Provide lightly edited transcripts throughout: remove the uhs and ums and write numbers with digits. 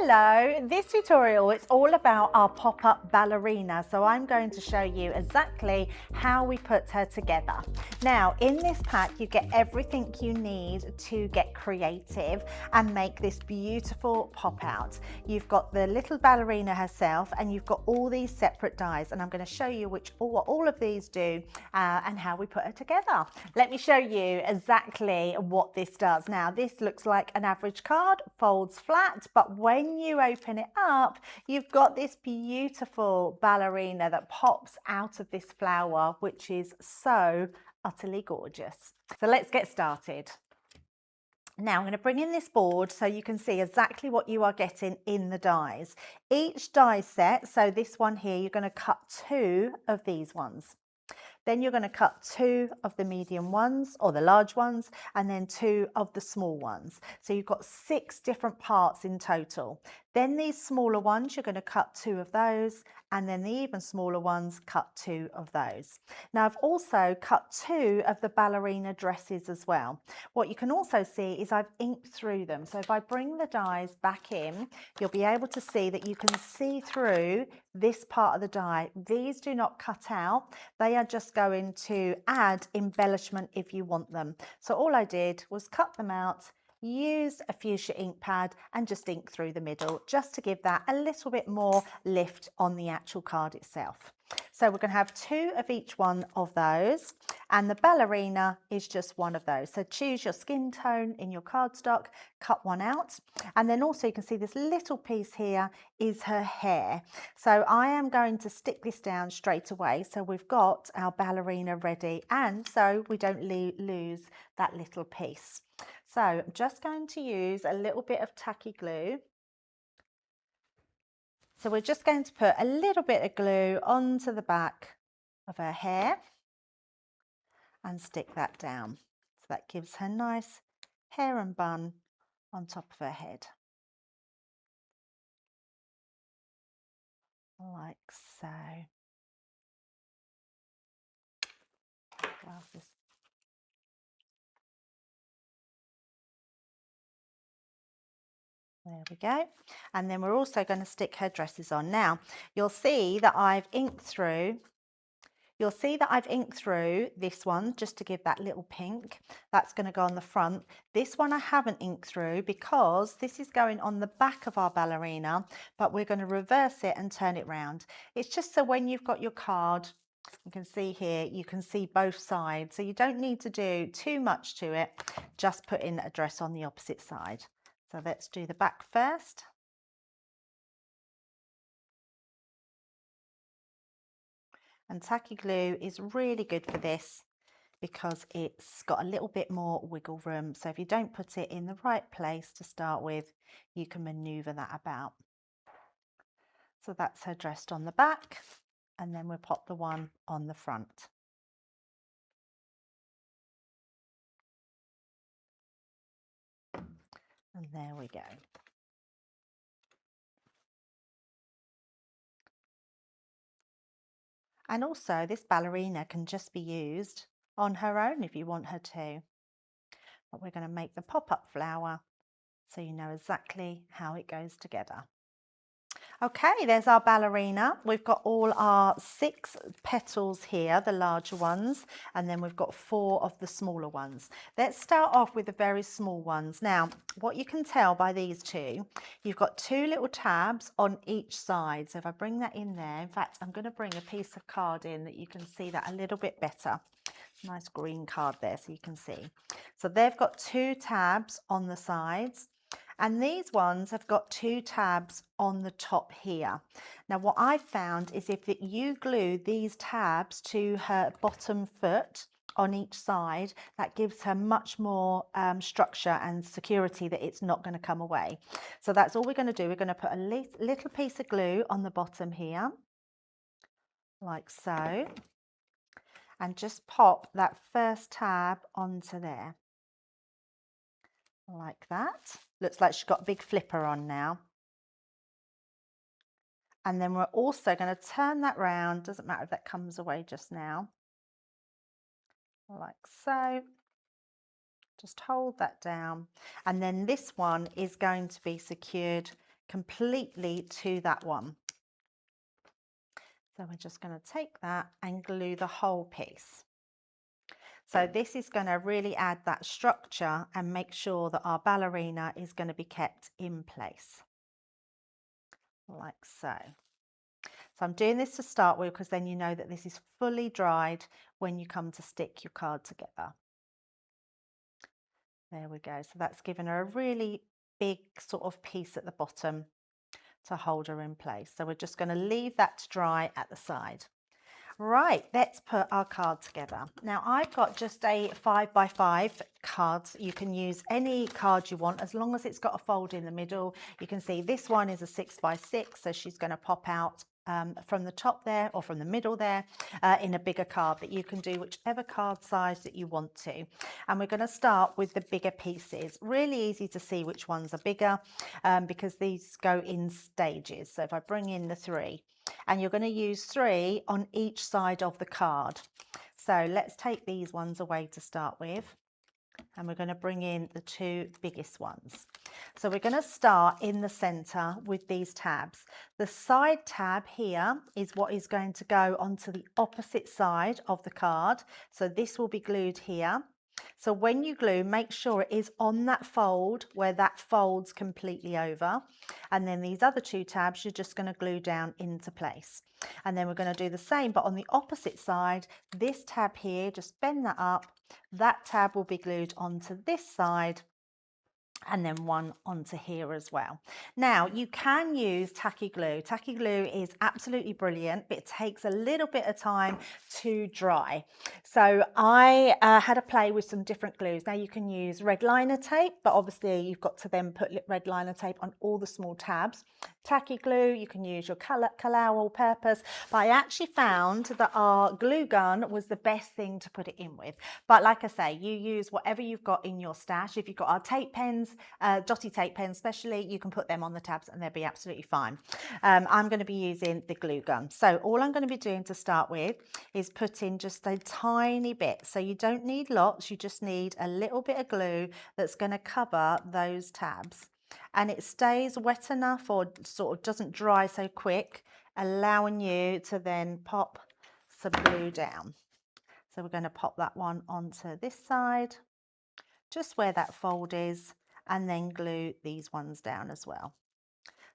Hello, this tutorial is all about our pop-up ballerina. So I'm going to show you exactly how we put her together. Now in this pack you get everything you need to get creative and make this beautiful pop out. You've got the little ballerina herself and you've got all these separate dies, and I'm going to show you what all of these do and how we put her together. Let me show you exactly what this does. Now this looks like an average card, folds flat, but when you open it up, you've got this beautiful ballerina that pops out of this flower, which is so utterly gorgeous. So let's get started. Now I'm going to bring in this board so you can see exactly what you are getting in the dies. Each die set, so this one here, you're going to cut 2 of these ones. Then you're going to cut 2 of the medium ones or the large ones, and then 2 of the small ones. So you've got 6 different parts in total. Then these smaller ones, you're going to cut 2 of those, and then the even smaller ones, cut 2 of those. Now I've also cut 2 of the ballerina dresses as well. What you can also see is I've inked through them. So if I bring the dies back in, you'll be able to see that you can see through this part of the die. These do not cut out. They are just going to add embellishment if you want them. So all I did was cut them out, use a fuchsia ink pad and just ink through the middle, just to give that a little bit more lift on the actual card itself. So we're going to have 2 of each one of those, and the ballerina is just one of those. So choose your skin tone in your cardstock, cut one out, and then also you can see this little piece here is her hair. So I am going to stick this down straight away so we've got our ballerina ready, and so we don't lose that little piece. So I'm just going to use a little bit of tacky glue. So we're just going to put a little bit of glue onto the back of her hair and stick that down. So that gives her nice hair and bun on top of her head. Like so. What else is There we go. And then we're also going to stick her dresses on. Now, you'll see that I've inked through this one just to give that little pink. That's going to go on the front. This one I haven't inked through because this is going on the back of our ballerina, but we're going to reverse it and turn it round. It's just so when you've got your card, you can see here, you can see both sides. So you don't need to do too much to it. Just put in a dress on the opposite side. So let's do the back first. And tacky glue is really good for this because it's got a little bit more wiggle room. So if you don't put it in the right place to start with, you can maneuver that about. So that's her dressed on the back, and then we'll pop the one on the front. And there we go. And also this ballerina can just be used on her own if you want her to. But we're going to make the pop-up flower so you know exactly how it goes together. Okay, there's our ballerina. We've got all our 6 petals here, the larger ones, and then we've got 4 of the smaller ones. Let's start off with the very small ones. Now, what you can tell by these 2, you've got 2 little tabs on each side. So if I bring that in there, in fact, I'm going to bring a piece of card in that you can see that a little bit better. Nice green card there so you can see. So they've got 2 tabs on the sides. And these ones have got 2 tabs on the top here. Now what I've found is if you glue these tabs to her bottom foot on each side, that gives her much more structure and security that it's not going to come away. So that's all we're going to do. We're going to put a little piece of glue on the bottom here, like so, and just pop that first tab onto there. Like that. Looks like she's got a big flipper on now. And then we're also going to turn that round. Doesn't matter if that comes away just now. Like so. Just hold that down. And then this one is going to be secured completely to that one. So we're just going to take that and glue the whole piece. So this is going to really add that structure and make sure that our ballerina is going to be kept in place, like so. So I'm doing this to start with because then you know that this is fully dried when you come to stick your card together. There we go. So that's given her a really big sort of piece at the bottom to hold her in place. So we're just going to leave that to dry at the side. Right, let's put our card together. Now I've got just a 5x5 card. You can use any card you want as long as it's got a fold in the middle. You can see this one is a 6x6, so she's going to pop out from the top there or from the middle there in a bigger card, but you can do whichever card size that you want to. And we're going to start with the bigger pieces. Really easy to see which ones are bigger because these go in stages. So if I bring in the 3, and you're going to use 3 on each side of the card. So let's take these ones away to start with, and we're going to bring in the 2 biggest ones. So we're going to start in the center with these tabs. The side tab here is what is going to go onto the opposite side of the card. So this will be glued here. So when you glue, make sure it is on that fold where that folds completely over. And then these other 2 tabs, you're just going to glue down into place. And then we're going to do the same, but on the opposite side, this tab here, just bend that up. That tab will be glued onto this side, and then one onto here as well. Now you can use tacky glue. Tacky glue is absolutely brilliant, but it takes a little bit of time to dry. So I had a play with some different glues. Now you can use red liner tape, but obviously you've got to then put red liner tape on all the small tabs. Tacky glue, you can use your colour all purpose, but I actually found that our glue gun was the best thing to put it in with. But like I say, you use whatever you've got in your stash. If you've got our tape pens, dotty tape pens especially, you can put them on the tabs and they'll be absolutely fine. I'm going to be using the glue gun. So all I'm going to be doing to start with is put in just a tiny bit. So you don't need lots, you just need a little bit of glue that's going to cover those tabs. And it stays wet enough or sort of doesn't dry so quick, allowing you to then pop some glue down. So we're going to pop that one onto this side, just where that fold is, and then glue these ones down as well.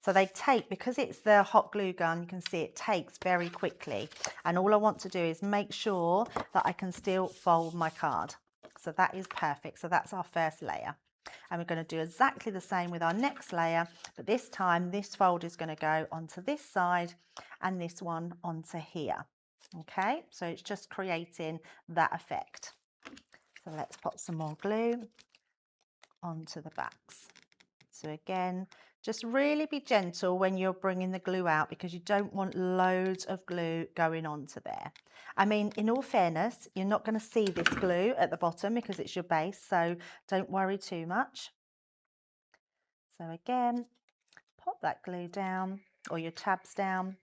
So they take, because it's the hot glue gun, you can see it takes very quickly. And all I want to do is make sure that I can still fold my card. So that is perfect. So that's our first layer. And we're going to do exactly the same with our next layer, but this time this fold is going to go onto this side and this one onto here. Okay, so it's just creating that effect. So let's pop some more glue onto the backs. So again, just really be gentle when you're bringing the glue out because you don't want loads of glue going onto there. I mean, in all fairness, you're not going to see this glue at the bottom because it's your base, so don't worry too much. So again, pop that glue down or your tabs down,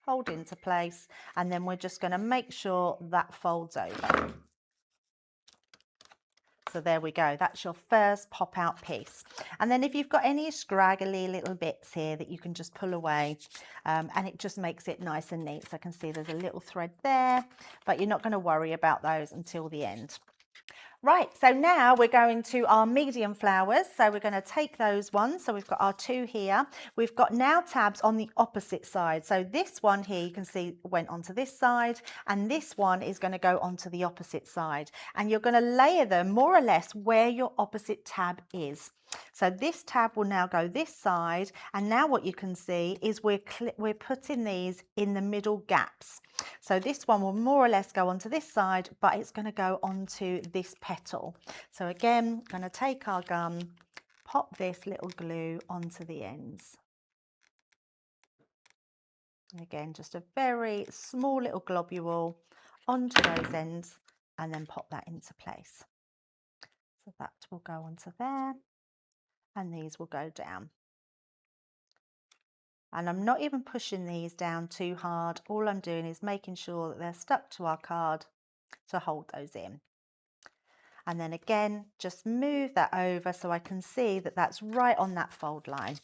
hold into place, and then we're just going to make sure that folds over. So there we go, that's your first pop out piece. And then if you've got any scraggly little bits here that you can just pull away, and it just makes it nice and neat. So I can see there's a little thread there, but you're not going to worry about those until the end. Right, so now we're going to our medium flowers. So we're going to take those ones. So we've got our 2 here. We've got now tabs on the opposite side. So this one here, you can see went onto this side, and this one is going to go onto the opposite side. And you're going to layer them more or less where your opposite tab is. So this tab will now go this side, and now what you can see is we're putting these in the middle gaps. So this one will more or less go onto this side, but it's going to go onto this petal. So again, I'm going to take our gun, pop this little glue onto the ends. And again, just a very small little globule onto those ends, and then pop that into place. So that will go onto there, and these will go down. And I'm not even pushing these down too hard. All I'm doing is making sure that they're stuck to our card to hold those in. And then again, just move that over so I can see that that's right on that fold line.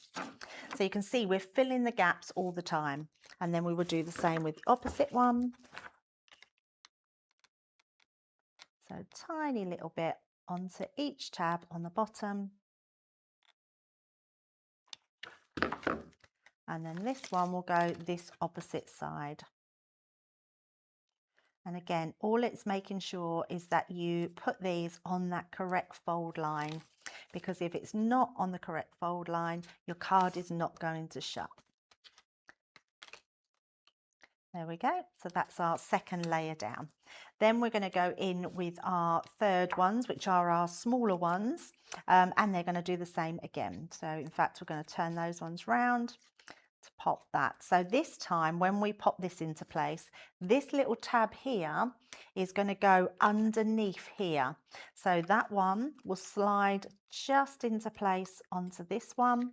So you can see we're filling the gaps all the time. And then we will do the same with the opposite one. So tiny little bit onto each tab on the bottom. And then this one will go this opposite side. And again, all it's making sure is that you put these on that correct fold line, because if it's not on the correct fold line, your card is not going to shut. There we go. So that's our second layer down. Then we're going to go in with our third ones, which are our smaller ones, and they're going to do the same again. So in fact, we're going to turn those ones round to pop that. So this time when we pop this into place, this little tab here is going to go underneath here. So that one will slide just into place onto this one,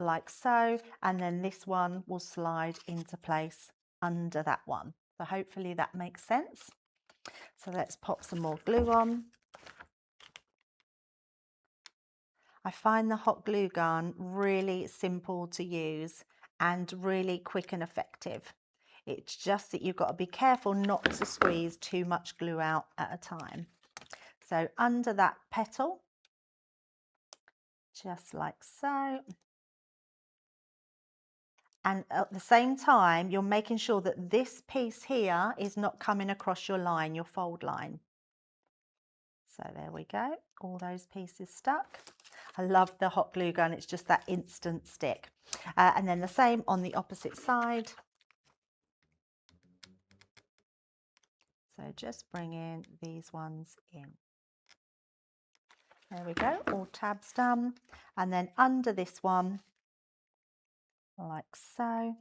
like so, and then this one will slide into place under that one. So hopefully that makes sense. So let's pop some more glue on. I find the hot glue gun really simple to use and really quick and effective. It's just that you've got to be careful not to squeeze too much glue out at a time. So under that petal, just like so. And at the same time, you're making sure that this piece here is not coming across your line, your fold line. So there we go, all those pieces stuck. I love the hot glue gun, it's just that instant stick. And then the same on the opposite side. So just bring in these ones in. There we go, all tabs done. And then under this one, like so,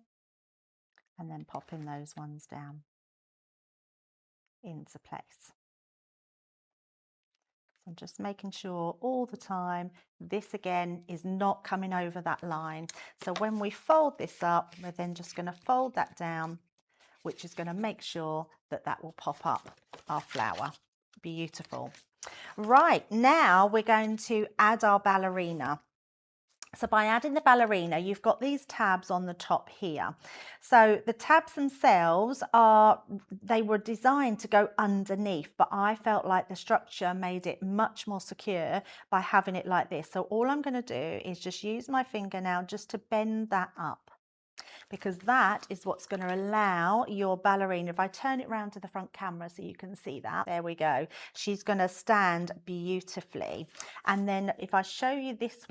and then popping those ones down into place. I'm just making sure all the time this again is not coming over that line. So when we fold this up, we're then just going to fold that down, which is going to make sure that that will pop up our flower. Beautiful. Right, now we're going to add our ballerina. So by adding the ballerina, you've got these tabs on the top here. So the tabs themselves they were designed to go underneath, but I felt like the structure made it much more secure by having it like this. So all I'm going to do is just use my finger now just to bend that up, because that is what's going to allow your ballerina, if I turn it around to the front camera so you can see that, there we go, she's going to stand beautifully. And then if I show you this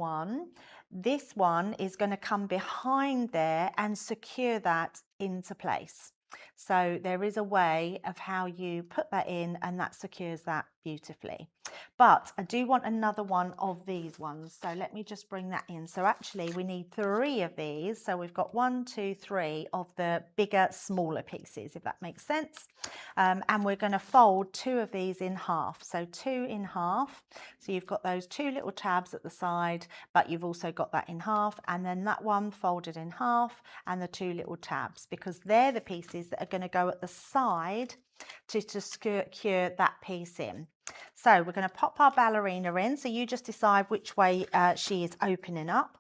one is going to come behind there and secure that into place. So there is a way of how you put that in, and that secures that beautifully. But I do want another one of these ones, so let me just bring that in. So actually we need 3 of these. So we've got 1, 2, 3 of the bigger, smaller pieces, if that makes sense. And we're going to fold 2 of these in half. So 2 in half. So you've got those 2 little tabs at the side, but you've also got that in half, and then that one folded in half, and the 2 little tabs, because they're the pieces that are going to go at the side to secure that piece in. So we're going to pop our ballerina in. So you just decide which way she is opening up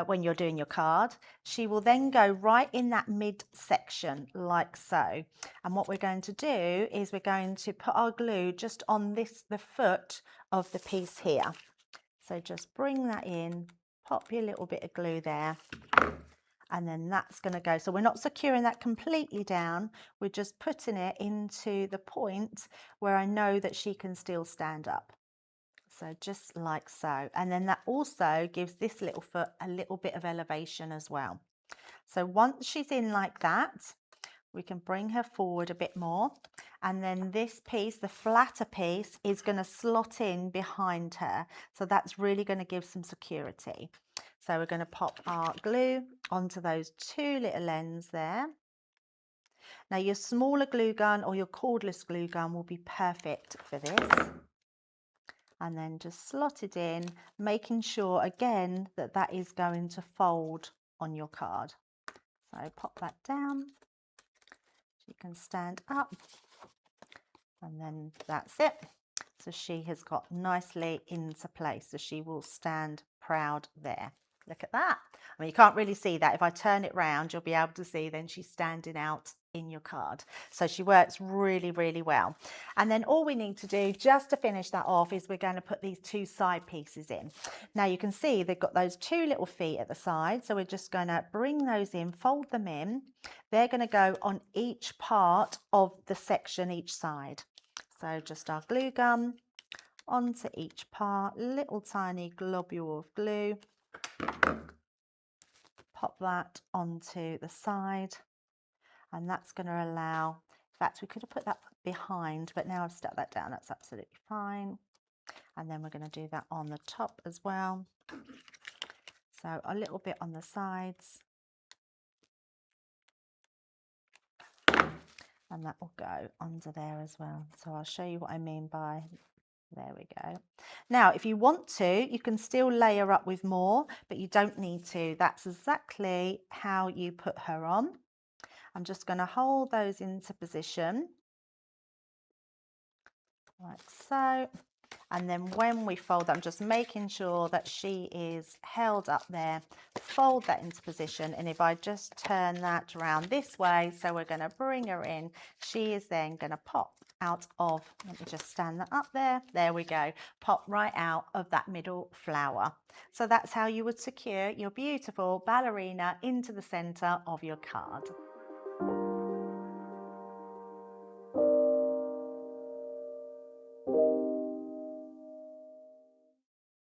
when you're doing your card. She will then go right in that mid section like so. And what we're going to do is we're going to put our glue just on the foot of the piece here. So just bring that in, pop your little bit of glue there. And then that's going to go. So we're not securing that completely down. We're just putting it into the point where I know that she can still stand up. So just like so. And then that also gives this little foot a little bit of elevation as well. So once she's in like that, we can bring her forward a bit more. And then this piece, the flatter piece, is going to slot in behind her. So that's really going to give some security. So we're going to pop our glue onto those 2 little ends there. Now your smaller glue gun or your cordless glue gun will be perfect for this. And then just slot it in, making sure again that that is going to fold on your card. So pop that down. You can stand up, and then that's it. So she has got nicely into place, so she will stand proud there. Look at that. I mean, you can't really see that. If I turn it round, you'll be able to see then she's standing out in your card. So she works really, really well. And then all we need to do just to finish that off is we're going to put these two side pieces in. Now you can see they've got those two little feet at the side. So we're just going to bring those in, fold them in. They're going to go on each part of the section each side. So just our glue gun onto each part, little tiny globule of glue. Pop that onto the side, and that's going to allow, in fact we could have put that behind, but now I've stuck that down, that's absolutely fine. And then we're going to do that on the top as well. So a little bit on the sides, and that will go under there as well. So I'll show you what I mean by, there we go. Now, if you want to, you can still layer up with more, but you don't need to. That's exactly how you put her on. I'm just going to hold those into position, like so. And then when we fold, I'm just making sure that she is held up there, fold that into position. And if I just turn that around this way, so we're going to bring her in, she is then going to pop out of, let me just stand that up there. There we go. Pop right out of that middle flower. So that's how you would secure your beautiful ballerina into the center of your card.